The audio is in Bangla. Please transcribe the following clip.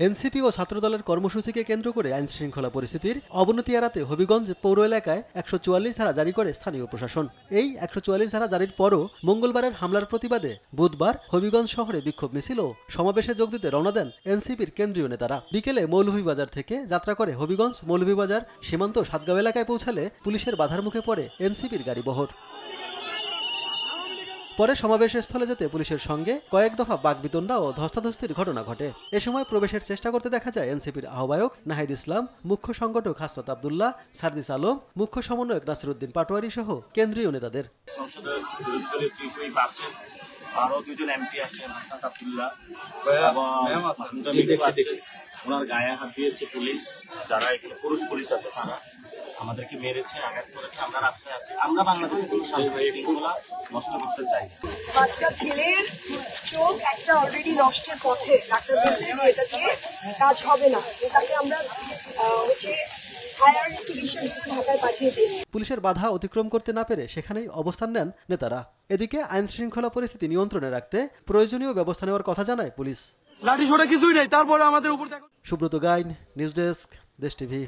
এনসিপি ও ছাত্রদলের কর্মসূচিকে কেন্দ্র করে আইনশৃঙ্খলা পরিস্থিতির অবনতি এড়াতে হবিগঞ্জ পৌর এলাকায় ১৪৪ ধারা জারি করে স্থানীয় প্রশাসন। এই ১৪৪ ধারা জারির পরও মঙ্গলবারের হামলার প্রতিবাদে বুধবার হবিগঞ্জ শহরে বিক্ষোভ মিছিল ও সমাবেশে যোগ দিতে রওনা দেন এনসিপির কেন্দ্রীয় নেতারা। বিকেলে মৌলভীবাজার থেকে যাত্রা করে হবিগঞ্জ মৌলভীবাজার সীমান্ত সাতগাঁও এলাকায় পৌঁছালে পুলিশের বাধার মুখে পড়ে এনসিপির গাড়িবহর। পরে সমাবেশের স্থলে যেতে পুলিশের সঙ্গে কয়েক দফা বাকবিতণ্ডা ও ধস্তাধস্তির ঘটনা ঘটে। এ সময় প্রবেশের চেষ্টা করতে দেখা যায় এনসিপির আহ্বায়ক নাহিদ ইসলাম, মুখ্য সংগঠক হাসনাত আব্দুল্লাহ, সার্জিস আলম, মুখ্য সমন্বয়ক নাসিরউদ্দিন পাটোয়ারি সহ কেন্দ্রীয় নেতাদের। আরো দুজন এমপি আছেন, হাসনাত আব্দুল্লাহ, ওনার গায়ে হাত দিয়েছে পুলিশ, যারা এখানে পুরুষ পুলিশ আছে তারা আমাদেরকে মেরেছে, আঘাত করেছে। আমরা রাস্তায় আছি, আমরা বাংলাদেশের শৃঙ্খলা নষ্ট করতে চাই। বাচ্চা ছেলের চোখ একটা অলরেডি নষ্টের পথে, ডাক্তার বলছে এটা দিয়ে কাজ হবে না, এটাকে আমরা হায়ার চিকিৎসার জন্য ঢাকায় পাঠিয়ে দিই। পুলিশের বাধা অতিক্রম করতে না পেরে সেখানেই অবস্থান নেন নেতারা। এদিকে আইন শৃঙ্খলা পরিস্থিতি নিয়ন্ত্রণে রাখতে প্রয়োজনীয় ব্যবস্থা নেওয়ার কথা জানায় পুলিশ। লাঠি ছোটা কিছুই নেই, তারপরে আমাদের উপর। সুব্রত গাইন, নিউজ ডেস্ক, দেশ টিভি।